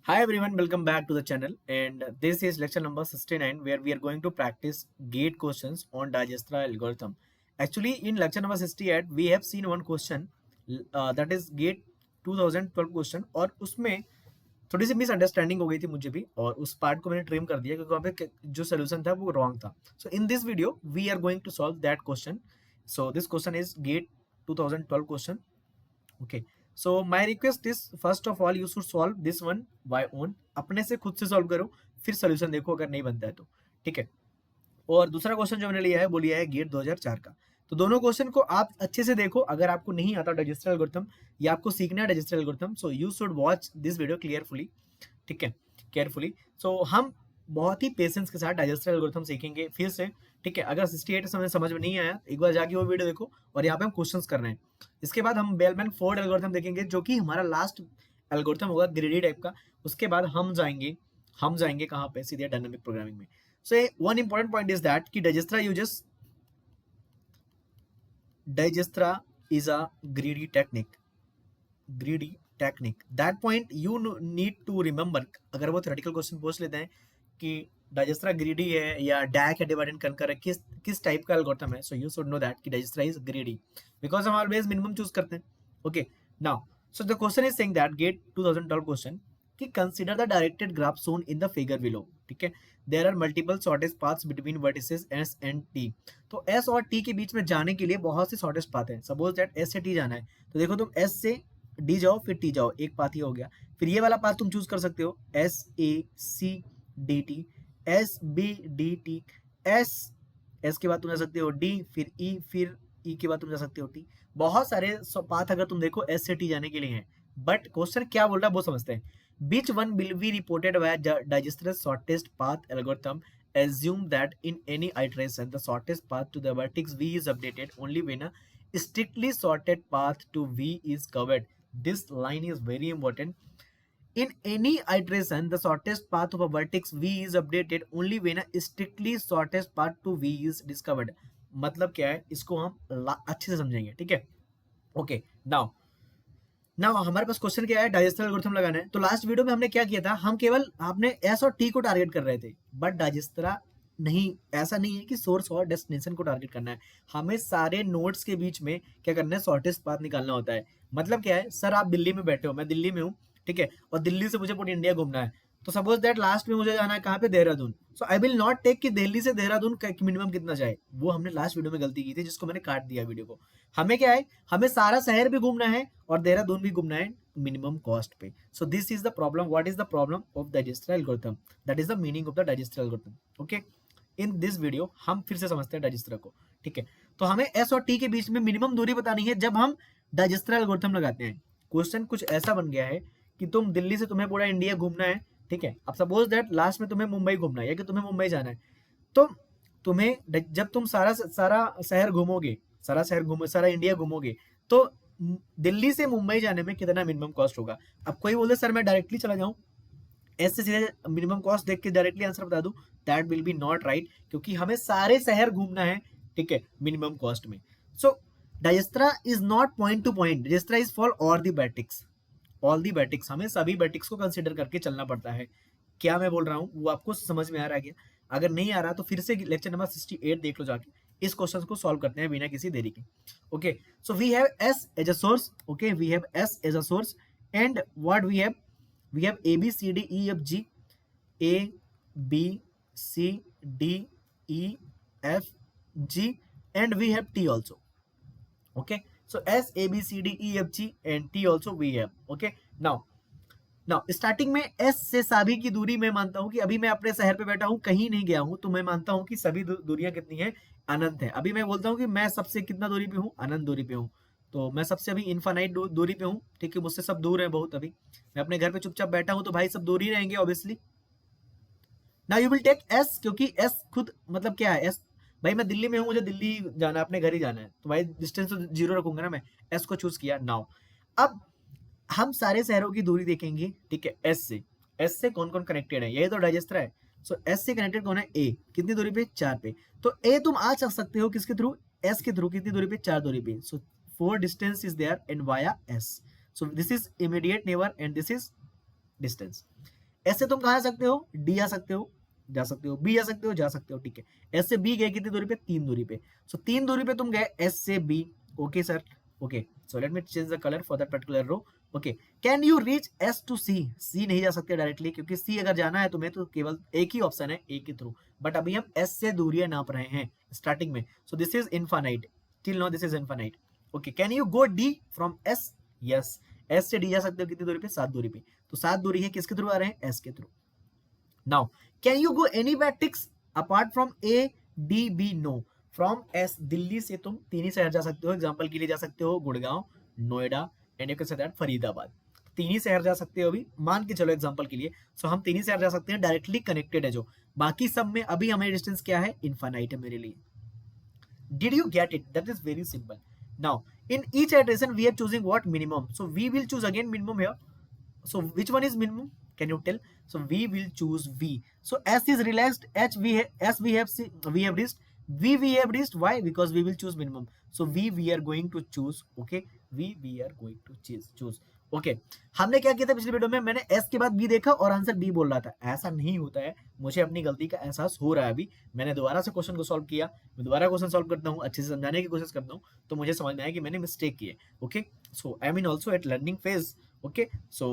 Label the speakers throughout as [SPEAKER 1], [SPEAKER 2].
[SPEAKER 1] Hi everyone, welcome back to the channel, and this is lecture number 69 where we are going to practice gate questions on Dijkstra algorithm. Actually, in lecture number 68 we have seen one question that is gate 2012 question, और उसमें थोड़ी सी misunderstanding हो गई थी मुझे भी, और उस पार्ट को मैंने ट्रिम कर दिया क्योंकि वहाँ पे जो सोल्यूशन था वो रॉन्ग था. So in this video we are going to solve that question. So this question is GATE 2012 question. Okay, so my request is first of all you should solve this one by own. अपने से खुद से solve करो, फिर solution देखो अगर नहीं बनता है तो. ठीक है. और दूसरा क्वेश्चन जो मैंने लिया है वो लिया है गेट 2004 का. तो दोनों क्वेश्चन को आप अच्छे से देखो. अगर आपको नहीं आता डाइजेस्टर एल्गोरिथम या आपको सीखना है Dijkstra algorithm, so you should watch this video clearfully. ठीक है, केयरफुली. सो हम बहुत ही पेशेंस के साथ डाइजेस्टर एल्गोरिथम सीखेंगे फिर से. ठीक है, अगर 68 समझ में नहीं आया एक बार जाके वो वीडियो देखो, और यहाँ पे हम क्वेश्चंस कर रहे हैं. इसके बाद हम बेलमैन फोर्ड एल्गोरिथम देखेंगे जो कि हमारा लास्ट एल्गोरिथम होगा ग्रीडी टाइप का. उसके बाद हम जाएंगे कहाँ पे, सीधे डायनामिक प्रोग्रामिंग में. So one important point is that कि Dijkstra is a greedy technique. That point you need to remember. अगर वो थ्योरेटिकल क्वेश्चन पूछ लेते हैं कि डाइजेस्ट्रा ग्रीडी है या डैक है, डिवाइड एंड कंकर है, किस टाइप का एल्गोरिथम है, so you should know that कि डाइजेस्ट्रा इज ग्रीडी बिकॉज हम ऑलवेज मिनिमम चूज करते हैं. Okay, now so the question is saying that GATE 2012 question कि consider the directed graph shown in the figure below. ठीक है, there are multiple shortest paths between vertices S and T. तो S और T के बीच में जाने के लिए बहुत से शॉर्टेस्ट पाथ हैं. सपोज दैट एस से टी जाना है, तो देखो तुम एस से डी जाओ फिर टी जाओ, एक पाथ ही हो गया. फिर ये वाला पाथ तुम चूज कर सकते हो, S A C D T, S B D T, S S के बाद तुम जा सकते हो डी, फिर ई के बाद तुम जा सकते हो टी. बहुत सारे पाथ अगर तुम देखो एस से टी जाने के लिए हैं. बट क्वेश्चन क्या बोल रहा है वो समझते हैं. Which one will be reported by Dijestra's shortest path algorithm? Assume that in any iteration, the shortest path to the vertex V is updated only when a strictly sorted path to V is covered. This line is very important. In any iteration, the shortest path of a vertex V is updated only when a strictly shortest path to V is discovered. मतलब क्या है, इसको हम अच्छे से समझेंगे. ठीक है. ओके, नाउ हमारे पास क्वेश्चन क्या है, डाइजेस्टर एल्गोरिथम लगाना है. तो लास्ट वीडियो में हमने क्या किया था, हम केवल आपने एस और टी को टारगेट कर रहे थे. बट डाइजेस्ट्रा नहीं, ऐसा नहीं है कि सोर्स और डेस्टिनेशन को टारगेट करना है. हमें सारे नोड्स के बीच में क्या करना है, शॉर्टेस्ट पाथ निकालना होता है. मतलब क्या है, सर आप दिल्ली में बैठे हो, मैं दिल्ली में हूँ. ठीक है, और दिल्ली से मुझे पूरी इंडिया घूमना है. तो सपोज दैट लास्ट में मुझे जाना है कहाँ पे, देहरादून. सो आई विल नॉट टेक कि दिल्ली से देहरादून का मिनिमम कितना जाए. वो हमने लास्ट वीडियो में गलती की थी जिसको मैंने काट दिया वीडियो को. हमें क्या है, हमें सारा शहर भी घूमना है और देहरादून भी घूमना है मिनिमम कॉस्ट पे. सो this is the problem. What is the problem of digester algorithm? That is the meaning of the digester algorithm. Okay, in this video हम फिर से समझते हैं डाइजेस्टर को. ठीक है, तो हमें एस और टी के बीच में मिनिमम दूरी बतानी है जब हम डाइजेस्टर एल्गोरिथम लगाते हैं. क्वेश्चन कुछ ऐसा बन गया है कि तुम दिल्ली से तुम्हें पूरा इंडिया घूमना है. ठीक है, अब सपोज दैट लास्ट में तुम्हें मुंबई घूमना है या कि तुम्हें मुंबई जाना है. तो तुम्हें जब तुम सारा सारा शहर घूमोगे, सारा इंडिया घूमोगे, तो दिल्ली से मुंबई जाने में कितना मिनिमम कॉस्ट होगा. अब कोई बोले सर मैं डायरेक्टली चला जाऊं, ऐसे सीधे मिनिमम कॉस्ट देख के डायरेक्टली आंसर बता दूं, that will be not right, क्योंकि हमें सारे शहर घूमना है. ठीक है, मिनिमम कॉस्ट में. So Dijkstra is not point to point, Dijkstra is for all the vertex. हमें सभी बैटिक्स को कंसिडर करके चलना पड़ता है. क्या मैं बोल रहा हूँ वो आपको समझ में आ रहा है क्या? अगर नहीं आ रहा तो फिर से लेक्चर नंबर 68 देख लो जाके. इस क्वेश्चन को सॉल्व करते हैं बिना किसी देरी के. Okay, so we have S as a source. Okay, we have S as a source, and what we have A B C D E F G, A B C D E F G, and we have T also. Okay, so S A B C D E F G and T also we have. Okay, now starting में S से सभी की दूरी मैं मानता हूं कि अभी मैं अपने शहर पे बैठा हूं, कहीं नहीं गया हूं, तो मैं मानता हूं कि सभी दूरियां कितनी हैं, अनंत है. अभी मैं बोलता हूं कि मैं सबसे कितना दूरी पे हूं, अनंत दूरी पे हूं. तो मैं सबसे अभी इनफाइनाइट दूरी पे हूं. ठीक है, मुझसे सब दूर है बहुत. अभी मैं अपने घर पे चुपचाप बैठा हूं तो भाई सब दूर ही रहेंगे obviously. Now you will take S, क्योंकि S खुद मतलब क्या है, S भाई मैं दिल्ली में हूँ, मुझे दिल्ली जाना है, अपने घर ही जाना है, तो भाई डिस्टेंस तो जीरो रखूंगा ना मैं. एस को चूज किया. नाउ अब हम सारे शहरों की दूरी देखेंगे. ठीक है, एस से कौन कौन कनेक्टेड है, यही तो डाइजेस्टर है. सो एस से कनेक्टेड कौन है, ए. कितनी दूरी पे, 4 पे. तो ए तुम आ सकते हो किसके थ्रू, एस के थ्रू. कितनी दूरी पे, 4 दूरी पे. So 4 distance is there and via S. So this is immediate neighbour and this is distance. S से तुम कहाँ जा सकते हो, डी जा सकते हो, बी जा सकते हो, जा सकते हो, ठीक है। एस से बी गए कितनी दूरी पे, 3 दूरी पे। सो 3 दूरी पे तुम गए एस से B, okay sir, okay. So let me change the colour for that particular row, okay. Can you reach S to C, C नहीं जा सकते डायरेक्टली, क्योंकि सी अगर जाना है तुम्हें तो केवल एक ही ऑप्शन है, ए के थ्रू, बट अभी हम एस से दूरियां नाप रहे हैं स्टार्टिंग में। सो this is infinite, till now this is infinite, okay. Can you go D from S, yes, S से डी जा सकते हो कितनी दूरी पे, 7 दूरी पे। तो 7 दूरी है, किसके थ्रू आ रहे हैं, एस के through. Now can you go anywhere ticks apart from A D B, no. From S, Delhi से तुम 3 ही शहर जा सकते हो, एग्जांपल के लिए जा सकते हो Gurgaon, Noida and you can say that Faridabad. 3 ही शहर जा सकते हो अभी, मान के चलो एग्जांपल के लिए। सो हम 3 ही शहर जा सकते हैं, डायरेक्टली कनेक्टेड है जो, बाकी सब में अभी हमारी डिस्टेंस क्या है, इनफाइनाइट है मेरे लिए। Did you get it? That is very simple. Now, in each iteration, we are choosing what, minimum. So we will choose again minimum here. So which one is minimum? Can you tell? So we will choose V. So S is relaxed. S we have reached. We have reached. Why? Because we will choose minimum. So we are going to choose. Okay. We are going to choose. Okay हमने क्या किया था पिछली video में, मैंने S के बाद B देखा और आंसर बी बोल रहा था। ऐसा नहीं होता है, मुझे अपनी गलती का एहसास हो रहा है अभी। मैंने दोबारा से क्वेश्चन को सॉल्व किया, मैं दोबारा क्वेश्चन सॉल्व करता हूँ, अच्छे से समझाने की कोशिश करता हूँ, तो मुझे समझ में आया कि मैंने मिस्टेक की है। Okay, so I mean also at learning phase. Okay, so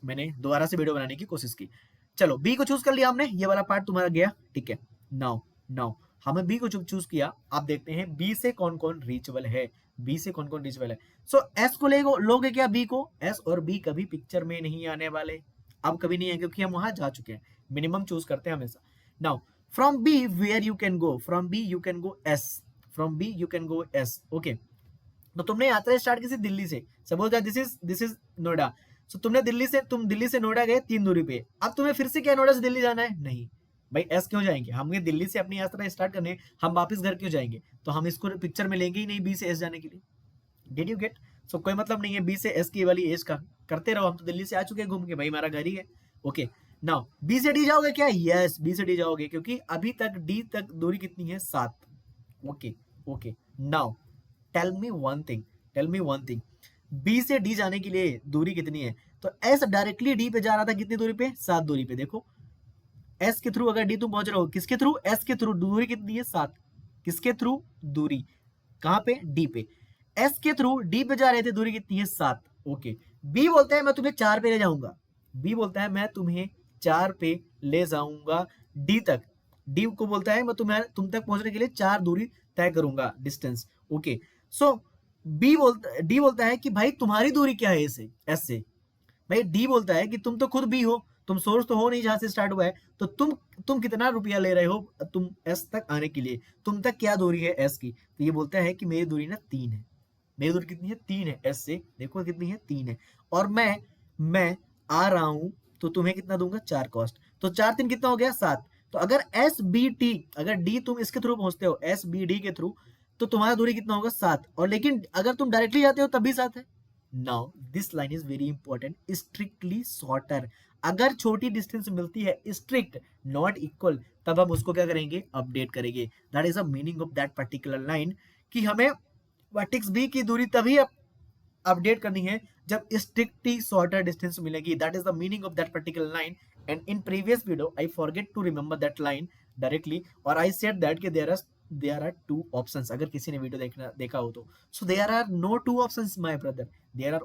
[SPEAKER 1] मैंने दोबारा से वीडियो बनाने की कोशिश की। चलो बी को चूज कर लिया हमने, ये वाला पार्ट तुम्हारा गया, ठीक है। नाउ हमें बी को चूज किया, आप देखते हैं बी से कौन कौन रीचेबल है, बी से कौन कौन रीचेबल है। सो एस को लोगे क्या, बी को, एस और बी कभी पिक्चर में नहीं आने वाले, अब कभी नहीं है, क्योंकि हम वहां जा चुके हैं। मिनिमम चूज करते हैं हमेशा। Now from B where you can go, from B you can go S, from B you can go S, okay. तो तुमने यात्रा स्टार्ट की थी दिल्ली से, suppose this is Noida. So तुम दिल्ली से नोएडा गए 3 दूरी पे, अब तुम्हें फिर से क्या नोएडा से दिल्ली जाना है, नहीं भाई, एस क्यों जाएंगे, हमें दिल्ली से अपनी यात्रा स्टार्ट करने, हम वापस घर क्यों जाएंगे, तो हम इसको पिक्चर में लेंगे ही नहीं बी से एस जाने के लिए। Did you get? सो कोई मतलब नहीं है बी से एस की वाली एज का, करते रहो, हम तो दिल्ली से आ चुके हैं घूम के, भाई हमारा घर ही है। ओके, नाउ बी से डी जाओगे क्या, यस बी से डी जाओगे, क्योंकि अभी तक डी तक दूरी कितनी है, 7। Okay, now tell me one thing, B से डी जाने के लिए दूरी कितनी है, तो एस डायरेक्टली डी पे जा रहा था, कितनी दूरी पे, 7 दूरी पे। देखो एस के थ्रू अगर डी तुम पहुंच रहे हो, किसके थ्रू, एस के थ्रू, दूरी कितनी है, 7, किसके थ्रू, दूरी कहां पे, डी पे, एस के थ्रू डी पे जा रहे थे, दूरी कितनी है, 7। ओके, बी बोलता है मैं तुम्हें 4 पे ले जाऊंगा, बी बोलता है मैं तुम्हें 4 पे ले जाऊंगा डी तक, डी को बोलता है मैं तुम तक पहुंचने के लिए 4 दूरी तय करूंगा, डिस्टेंस। ओके, सो डी बोलता है कि भाई तुम्हारी दूरी क्या है एस से, भाई डी बोलता है कि तुम तो खुद बी हो, तुम सोर्स तो हो नहीं जहां से स्टार्ट हुआ है, तो तुम कितना रुपया ले रहे हो तुम एस तक आने के लिए, तुम तक क्या दूरी है एस की, तो ये बोलता है कि मेरी दूरी ना 3 है, मेरी दूरी कितनी है, 3 है एस से, देखो कितनी है, 3 है, और मैं आ रहा हूं, तो तुम्हें कितना दूंगा, 4 कॉस्ट, तो 4 3 कितना हो गया, 7। तो अगर एस बी टी, अगर डी तुम इसके थ्रू पहुंचते हो, एस बी डी के थ्रू, तो तुम्हारा दूरी कितना होगा, 7, और लेकिन अगर तुम डायरेक्टली जाते हो तब भी 7 है। Now this line is very important, strictly shorter, अगर छोटी डिस्टेंस मिलती है, स्ट्रिक्ट नॉट इक्वल, तब हम उसको क्या करेंगे, अपडेट करेंगे। That is the meaning of that particular line, कि हमें वर्टेक्स बी की दूरी तभी अपडेट करनी है जब स्ट्रिक्टली शॉर्टर डिस्टेंस मिलेगी। That is the meaning of that particular line, and in previous video I forget to remember that line directly, और आई सेड दैट कि there are 2 options, अगर किसी ने वीडियो देखा हो तो। So there are no 2 options my brother, there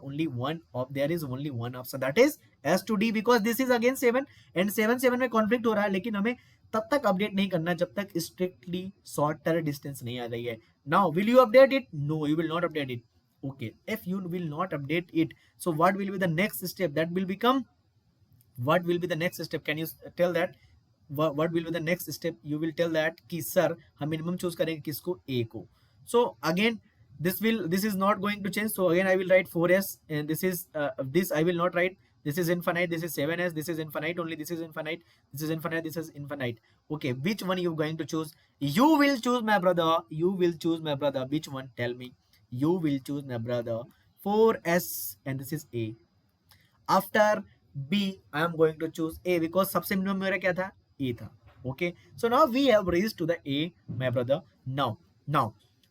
[SPEAKER 1] is only one option, that is S to D, because this is again 7 and 7 में conflict हो रहा है, लेकिन हमें तब तक अपडेट नहीं करना जब तक स्ट्रिक्टली शॉर्टर डिस्टेंस नहीं आ रही है। Now will you update it? No, you will not update it. Okay, if you will not update it, so what will be the next step, that will become, what will be the next step, can you tell that, what will be the next step, you will tell that कि sir हम minimum choose करेंगे किसको, ए को। so again this is not going to change, so again I will write 4s, and this I will not write, this is infinite, this is 7s, this is infinite only, this is infinite, this is infinite, this is infinite. Okay, which one you going to choose, you will choose my brother, which one, tell me, you will choose my brother, 4s, and this is a, after b I am going to choose a, because सबसे minimum मेरा क्या था, A था। Okay, so now we have reached to the A my brother. Now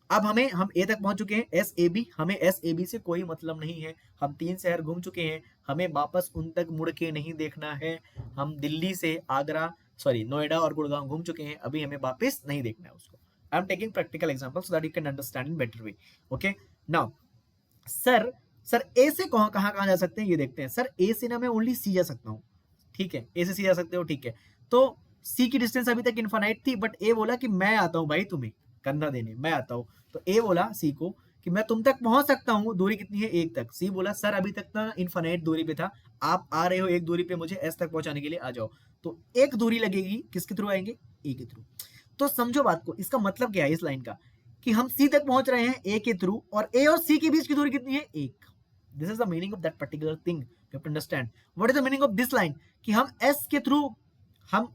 [SPEAKER 1] अब हम A तक पहुंच चुके हैं, एस ए बी, हमें एस ए बी से कोई मतलब नहीं है, हम 3 शहर घूम चुके हैं, हमें वापस उन तक मुड़ के नहीं देखना है। हम दिल्ली से आगरा, सॉरी नोएडा और गुड़गांव घूम चुके हैं, अभी हमें वापस नहीं देखना है उसको। I am taking practical example so that you can understand in better way. Okay now sir, sir A से कहां कहां जा सकते हैं ये देखते हैं। सर ए से ना मैं ओनली सी जा सकता हूँ, ठीक है, ए से सी जा सकते हो, ठीक है। तो सी की डिस्टेंस अभी तक इनफाइनाइट थी, बट ए बोला कि मैं आता हूँ भाई तुम्हें कंधा देने, मैं आता हूँ। तो ए बोला सी को कि मैं तुम तक पहुंच सकता हूँ, दूरी कितनी है, एक तक। सी बोला सर अभी तक ना इनफाइनाइट दूरी पे था, आप आ रहे हो एक दूरी पे, मुझे एस तक पहुंचाने के लिए आ जाओ। तो एक दूरी लगेगी, किसके थ्रू आएंगे, ए के थ्रू। तो समझो बात को, इसका मतलब क्या है इस लाइन का, कि हम सी तक पहुंच रहे हैं ए के थ्रू, और ए और सी के बीच की दूरी कितनी है, एक। This is the meaning of that particular thing, you have to understand what is the meaning of this line, कि हम एस के थ्रू, हम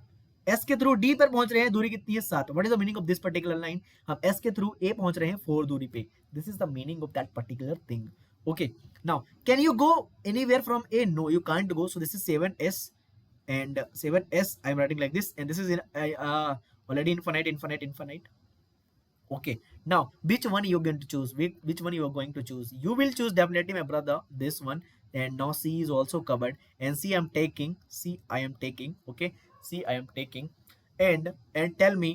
[SPEAKER 1] एस के थ्रू डी पर पहुंच रहे हैं, दूरी कितनी है, 7। What is the meaning of this particular line, हम एस के थ्रू ए पहुंच रहे हैं 4 दूरी पे। This is the meaning of that particular thing. Okay now can you go anywhere from A, no you can't go, so this is 7s, and 7s I am writing like this, and this is in already infinite. Okay, now which one you are going to choose, which one you are going to choose, you will choose definitely my brother this one. And now C is also covered, and C I am taking, okay, C I am taking. And tell me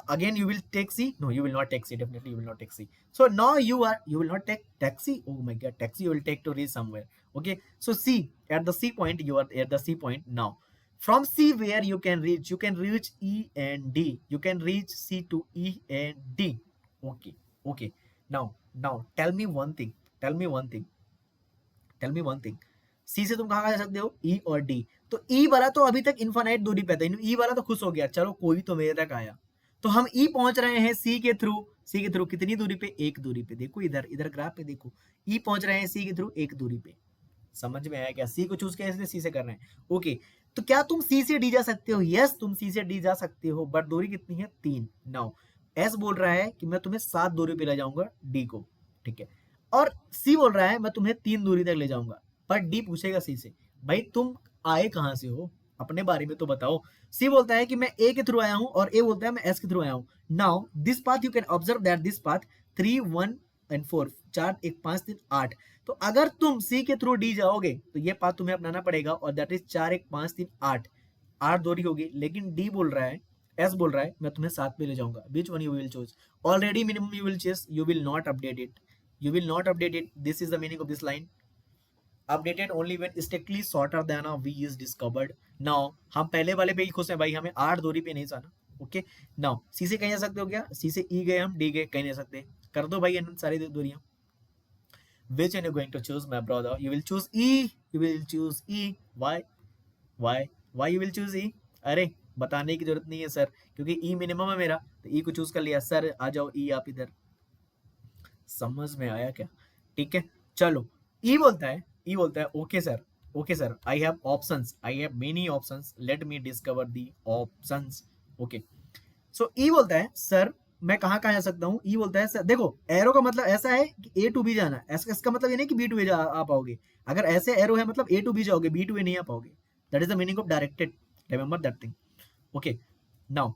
[SPEAKER 1] again, you will take C, no you will not take C, definitely you will not take C. So now you will not take taxi, oh my god, taxi you will take to reach somewhere. Okay, so C, at the C point, you are at the C point now. From C where you can reach E and D, you can reach C to E and D. Okay, okay. Now tell me one thing, C से तुम कहाँ जा सकते हो, E और D। तो E वाला तो अभी तक इनफाइनाइट दूरी पे था, E वाला तो खुश हो गया, चलो कोई तो मेरे तक आया। तो हम E पहुंच रहे हैं C के थ्रू कितनी दूरी पे, एक दूरी पे। देखो इधर ग्राफ पे देखो, E पहुंच रहे हैं C के थ्रू एक दूरी पे। समझ में आया क्या, सी को चूज किया इसलिए सी से कर रहे हैं। ओके, तो क्या तुम सी से डी जा सकते हो, यस तुम सी से डी जा सकते हो, बट दूरी कितनी है, 3। नाउ एस बोल रहा है कि मैं तुम्हें 7 दूरी पे ले जाऊंगा डी को, ठीक है, और सी बोल रहा है मैं तुम्हें 3 दूरी तक ले जाऊंगा। पर डी पूछेगा सी से, भाई तुम आए कहां से हो, अपने बारे में तो बताओ। सी बोलता है कि मैं ए के थ्रू आया हूं, और ए बोलता है मैं एस के थ्रू आया हूं। Now this path you can observe that this path 3 1 and 4, 4 1 5 3 8। तो अगर तुम सी के थ्रू डी जाओगे तो ये पाथ तुम्हें अपनाना पड़ेगा, और दैट इज 4 1 5 3 8, 8 दूरी होगी। लेकिन डी बोल रहा है, एस बोल रहा है मैं तुम्हें 7 पे ले जाऊंगा। विच one you will choose, already minimum you will choose, you will not update it, you will not update it. This is the meaning of this line, updated only when strictly shorter than a v is discovered. Now हम पहले वाले पे ही खुश हैं भाई, हमें 8 दूरी पे नहीं जाना। ओके नाउ सी से कहीं जा सकते हो क्या, सी से ई गए हम, डी गए, कहीं नहीं जा सकते। कर दो भाई अनंत सारी दूरियां। Which one you going to choose my brother, you will choose E, you will choose E. Why you will choose E? अरे बताने की जरूरत नहीं है सर, क्योंकि E मिनिमम है मेरा, तो E को चूज कर लिया। सर आ जाओ E आप इधर, समझ में आया क्या, ठीक है चलो। ई बोलता है okay sir I have options, I have many options, let me discover the options. Okay so E बोलता है सर मैं कहाँ कहाँ जा सकता हूँ। ई बोलता है सर देखो एरो का मतलब ऐसा है कि ए टू बी जाना, इसका मतलब ये नहीं कि बी टू ए आ पाओगे। अगर ऐसे एरो है मतलब ए टू बी जाओगे, बी टू ए नहीं आ पाओगे। That is the meaning of directed, remember that thing. Okay now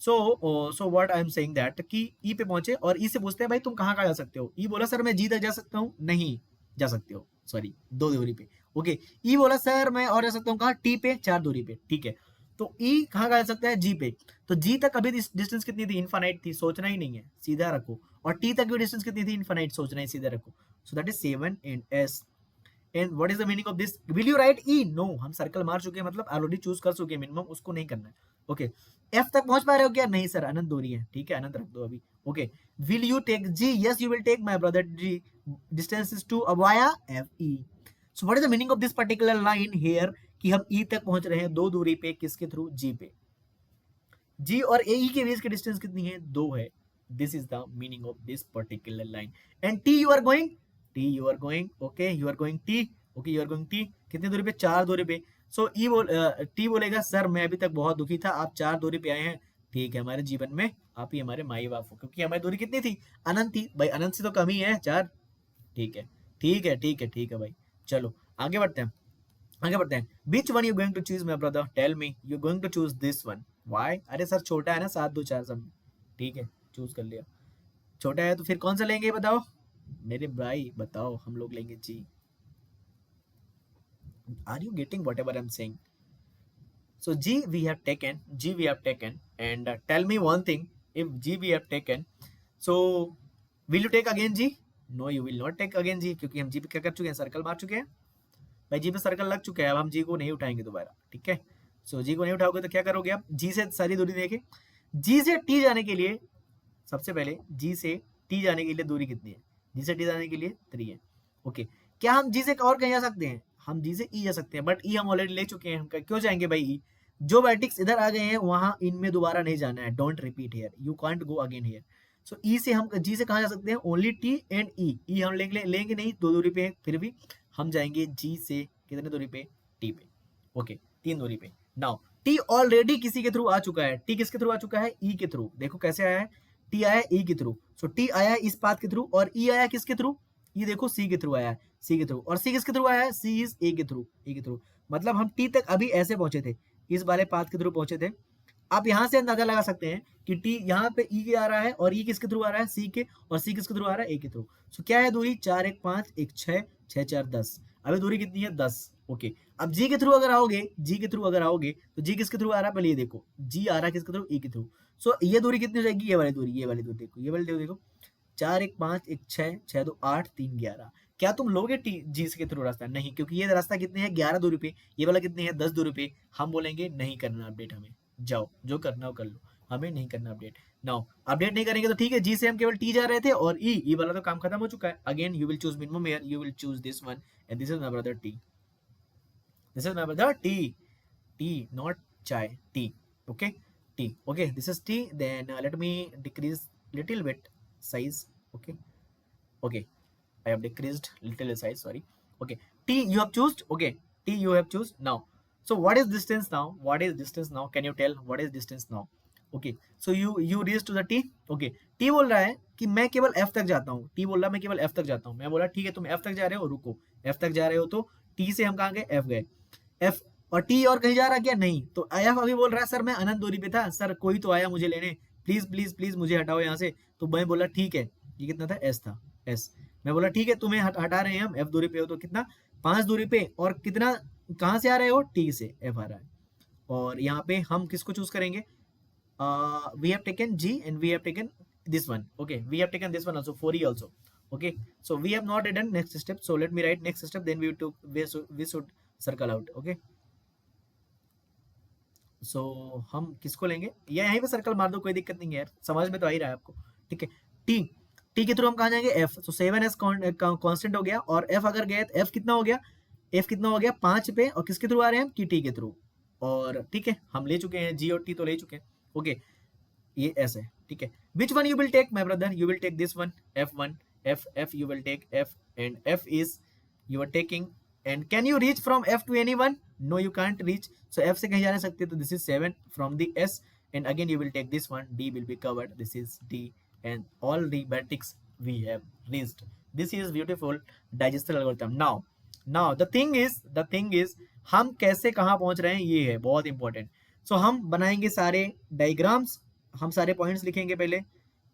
[SPEAKER 1] so what I am saying that कि ई पे पहुंचे और ई से पूछते हैं भाई तुम कहाँ कहाँ जा सकते हो। ई बोला सर मैं जी तक जा सकता हूँ, नहीं जा सकते हो, सॉरी 2 दूरी पे। ओके ई बोला सर मैं और जा सकता हूँ कहाँ, टी पे 4 दूरी पे, ठीक है। तो ई कहाँ जा सकता है, जी पे। तो जी तक अभी डिस्टेंस कितनी थी, इनफाइनाइट थी, सोचना ही नहीं है, सीधा रखो। और टी तक भी डिस्टेंस कितनी थी, इनफाइनाइट, सोचना ही, सीधा रखो। So that is 7 and S. And what is the meaning of this, will you write E, no हम सर्कल मार चुके हैं, मतलब ऑलरेडी चूज कर चुके हैं मिनिमम, उसको नहीं करना है। ओके एफ तक पहुंच पा रहे हो क्या, नहीं सर अनंत दूरी है, ठीक है अनंत रख दो अभी। Okay will you take G, yes you will take my brother G, distance is two via F E. So what is the meaning of this particular line here, कि हम ई तक पहुंच रहे हैं 2 दूरी पे, किसके थ्रू, जी पे। जी और ए ई के बीच की डिस्टेंस कितनी है, 2 है। This is the meaning of this particular line. And T you are going, okay you are going T, okay you are going T, कितनी दूरी पे, 4 दूरी पे। सो टी बोलेगा सर मैं अभी तक बहुत दुखी था, आप 4 दूरी पे आए हैं, ठीक है हमारे जीवन में आप ही हमारे माई बाप हो, क्योंकि हमारी दूरी कितनी थी, अनंत थी भाई, अनंत से तो कम ही है 4, ठीक है भाई। चलो आगे बढ़ते हैं। Which one you going to choose my brother, tell me, you going to choose this one, why, अरे सर छोटा है ना, 7 2 4 सब, ठीक है चूज कर लिया। छोटा है तो फिर कौन सा लेंगे बताओ मेरे भाई, बताओ, हम लोग लेंगे जी। Are you getting whatever I'm saying? So G we have taken, and tell me one thing. If G we have taken, so will you take again G? No, you will not take again G, क्योंकि हम G पे क्या कर चुके हैं, circle मार चुके हैं भाई। G पे सर्कल लग चुका है, अब हम G को नहीं उठाएंगे दोबारा, ठीक है। सो G को नहीं उठाओगे तो क्या करोगे आप, G से सारी दूरी देखे, G से T जाने के लिए सबसे पहले G से T जाने के लिए दूरी कितनी है, G से T जाने के लिए 3 है। ओके, क्या हम G से और कहीं जा सकते हैं, हम G से E जा सकते हैं, बट E हम ऑलरेडी ले चुके हैं, हम क्यों जाएंगे भाई E? जो वर्टेक्स इधर आ गए हैं वहां इनमें दोबारा नहीं जाना है, don't repeat here, you can't go again here. So E से हम जी से कहाँ जा सकते हैं, ओनली टी एंड ई हम लेंगे नहीं, 2 दूरी पे है, फिर भी हम जाएंगे जी से कितने दूरी पे, टी पे। ओके, 3 दूरी पे। नाउ टी ऑलरेडी किसी के थ्रू आ चुका है, टी किसके थ्रू आ चुका है, ई के थ्रू। देखो कैसे आया है, टी आया ई के थ्रू, सो टी आया इस पाथ के थ्रू, और ई आया किसके थ्रू, ये देखो सी के थ्रू आया है, सी के थ्रू, और सी किसके थ्रू आया है, सी इज ए के थ्रू, ए के थ्रू। मतलब हम टी तक अभी ऐसे पहुंचे थे, इस वाले पाथ के थ्रू पहुंचे थे। आप यहां से अंदाजा लगा सकते हैं कि टी यहाँ पे ई के आ रहा है, और ई किसके थ्रू आ रहा है, सी के, और सी किसके थ्रू आ रहा है, ए के थ्रू। सो क्या है दूरी, 4 1 5 1 6 6 4 10। अभी दूरी कितनी है, 10। ओके, अब जी के थ्रू अगर आओगे, जी के थ्रू अगर आओगे तो जी किसके थ्रू आ रहा है, पहले ये देखो, जी आ रहा है किसके थ्रू, ई के थ्रू। सो ये दूरी कितनी हो जाएगी, ये वाली दूरी, ये वाली दूरी देखो, ये वाली दूरी देखो, 4 1 5 1 6 6 2 8 3 11। क्या तुम लोगे टी जी के थ्रू रास्ता, नहीं, क्योंकि ये रास्ता कितने हैं, 11 दूरी पे, ये वाला कितने हैं, 10 दूरी पे। हम बोलेंगे नहीं करना अपडेट, हमें जाओ जो करना हो कर लो, हमें नहीं करना अपडेट। नाउ अपडेट नहीं करेंगे तो ठीक है, जी से हम केवल टी जा रहे थे, और ई वाला तो काम खत्म हो चुका है। Again you will choose minimum here, you will choose this one, and this is my brother T, this is my brother T, T not chai, T. Okay, T. Okay, this is T, then let me decrease little bit size. Okay, okay, I have decreased little size, sorry. Okay, T you have chosen, okay, T you have chosen now. So what is distance now, what is distance now, can you tell what is distance now? Okay, so you reach to the T. Okay, T बोल रहा है कि मैं केवल F तक जाता हूँ, T बोल रहा है मैं केवल F तक जाता हूँ। मैं बोला ठीक है, तुम F तक जा रहे हो, रुको, F तक जा रहे हो, तो T से हम कहाँ गए, F गए, F, और T और कहीं जा रहा क्या, नहीं। तो F अभी बोल रहा है सर मैं अनंत दूरी पे था, सर कोई तो आया मुझे लेने, प्लीज प्लीज प्लीज मुझे हटाओ यहाँ से। तो मैं बोला ठीक है, ये कितना था, S था, S। मैं बोला ठीक है, तुम्हें हटा रहे हैं हम, F दूरी पे हो तो कितना, 5 दूरी पे, और कितना कहाँ से आ रहे हो, T से, F आ रहा है। और यहाँ पे हम किसको चूज करेंगे, we have taken G and we have taken this one. Okay, we have taken this one also, 4E also. Okay, so we have not done next step, so let me write next step, then we should circle out. Okay, सो हम किसको लेंगे, या यहीं पे circle मार दो, कोई दिक्कत नहीं है यार, समझ में तो आ ही रहा है आपको। ठीक है, टी, टी के थ्रू हम कहाँ जाएंगे, एफ। सो 7s कांस्टेंट हो गया, और एफ अगर गए तो एफ कितना हो गया, एफ कितना हो गया, 5 पे, और किसके थ्रू आ रहे हैं हम, की टी के थ्रू। और ठीक है, हम ले चुके हैं, जी और टी तो ले चुके हैं। ओके, ये ऐसे है, ठीक है। Which one you will take my brother, you will take this one, F1, F you will take F, and F is you are taking, and can you reach from F to anyone, no you can't reach, so F से कहीं जा नहीं सकते, तो this is 7 from the S, and again you will take this one, D will be covered, this is D, and all the vertex we have reached. This is beautiful digestal algorithm. Now the thing is हम कैसे कहाँ पहुंच रहे हैं, ये है बहुत important. सो हम बनाएंगे सारे डायग्राम्स, हम सारे पॉइंट्स लिखेंगे, पहले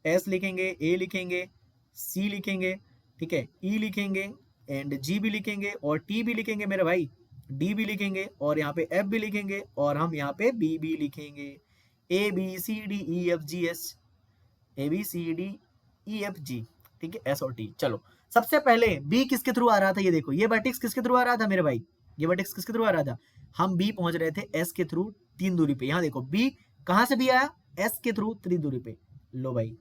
[SPEAKER 1] S लिखेंगे, A लिखेंगे, C लिखेंगे, ठीक है, E लिखेंगे, एंड G भी लिखेंगे, और T भी लिखेंगे मेरे भाई, D भी लिखेंगे, और यहाँ पे F भी लिखेंगे, और हम यहाँ पे B भी लिखेंगे, A B C D E F G H, A B C D E F G, ठीक है, S और T। चलो सबसे पहले B किसके थ्रू आ रहा था, ये देखो, ये वर्टेक्स किसके थ्रू आ रहा था मेरे भाई, ये वर्टेक्स किसके थ्रू आ रहा था, हम B पहुंच रहे थे S के थ्रू 3 दूरी पे। यहाँ देखो B कहाँ से B आया, S के थ्रू 3 दूरी पे, लो भाई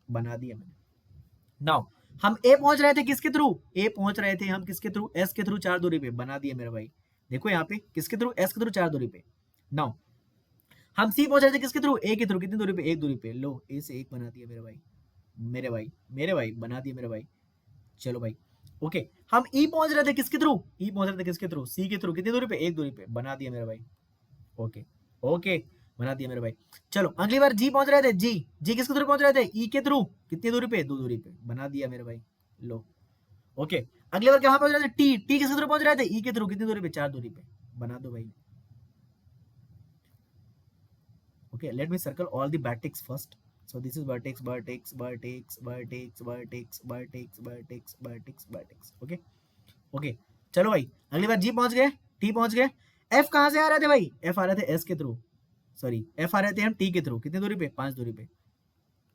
[SPEAKER 1] बना दिया मैंने। नाउ हम A पहुंच रहे थे किसके थ्रू, A पहुंच रहे थे हम किसके थ्रू, S के थ्रू 4 दूरी पे, बना दिया मेरा भाई। देखो यहाँ पे किसके थ्रू, S के थ्रू 4 दूरी पे। नाउ हम C पहुंच रहे थे किसके थ्रू, A के थ्रू, कितनी दूरी पे, 1 दूरी पे, लो A से 1 बना दिया मेरे भाई, मेरे भाई बना दिया मेरे भाई। चलो भाई, ओके, हम E पहुंच रहे थे किसके थ्रू, E पहुंच रहे थे किसके थ्रू, C के थ्रू, कितनी दूरी पे, 1 दूरी पे, बना दिया मेरा भाई। ओके ओके, बना दिया मेरे भाई। चलो अगली बार G पहुंच रहे थे, जी किसके थ्रू पहुंच रहे थे, E के थ्रू, कितनी दूरी पे, 2 दूरी पे, बना दिया मेरे भाई, लो। ओके, अगली बार कहां पहुंच रहे थे, टी किसके थ्रू पहुंच रहे थे, E के थ्रू, कितनी दूरी पे, 4 दूरी पे, बना दो भाई। Okay, let me circle all the vertex first. So this is vertex, vertex, vertex, vertex, vertex, vertex, vertex, vertex, vertex. Okay, okay. चलो भाई अगली बार जी पहुंच गए, टी पहुंच गए, एफ कहां से आ रहे थे भाई, एफ आ रहे थे एस के थ्रू, सॉरी एफ आ रहे थे हम टी के थ्रू, कितनी दूरी पे, 5 दूरी पे,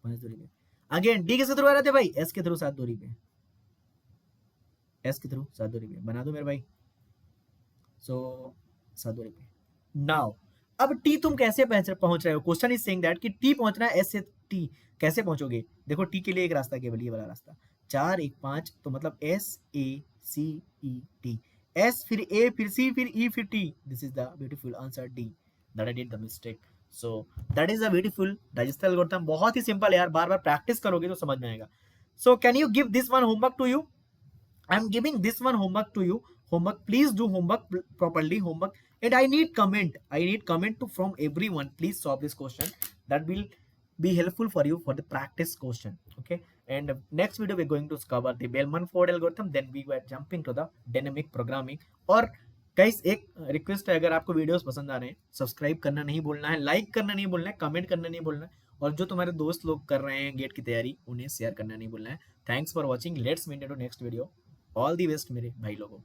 [SPEAKER 1] 5 दूरी पे। अगेन डी किसके थ्रू आ रहे थे भाई, एस के थ्रू 7 दूरी पे, एस के थ्रू 7 दूरी पे, बना दो मेरे भाई। सो 7 दूरी पे। नाउ अब टी तुम कैसे पहुंच रहे हो, क्वेश्चन इज सेइंग दैट कि टी पहुंचना है एस से टी, कैसे पहुंचोगे, देखो टी के लिए एक रास्ता केवल ये वाला रास्ता, 4 1 5, तो मतलब S A C E T, S फिर ए फिर सी फिर ई फिर T, this is the beautiful answer D, that I did the mistake. So that is the beautiful Dijkstra algorithm, बहुत ही सिंपल है यार, बार बार प्रैक्टिस करोगे तो समझ में आएगा। So can you give this one homework to you, I am giving this one homework to you. Homework, please do homework properly. Homework, and I need comment. I need comment to from everyone. Please solve this question. That will be helpful for you for the practice question. Okay. And next video we're going to cover the Bellman-Ford algorithm. Then we were jumping to the dynamic programming. और guys एक request है, अगर आपको videos पसंद आ रहे हैं subscribe करना नहीं भूलना है, लाइक करना नहीं भूलना है, कमेंट करना नहीं भूलना है, और जो तुम्हारे दोस्त लोग कर रहे हैं गेट की तैयारी उन्हें शेयर करना नहीं भूलना है। Thanks for watching, let's meet in to next video. All the best मेरे भाई लोगों।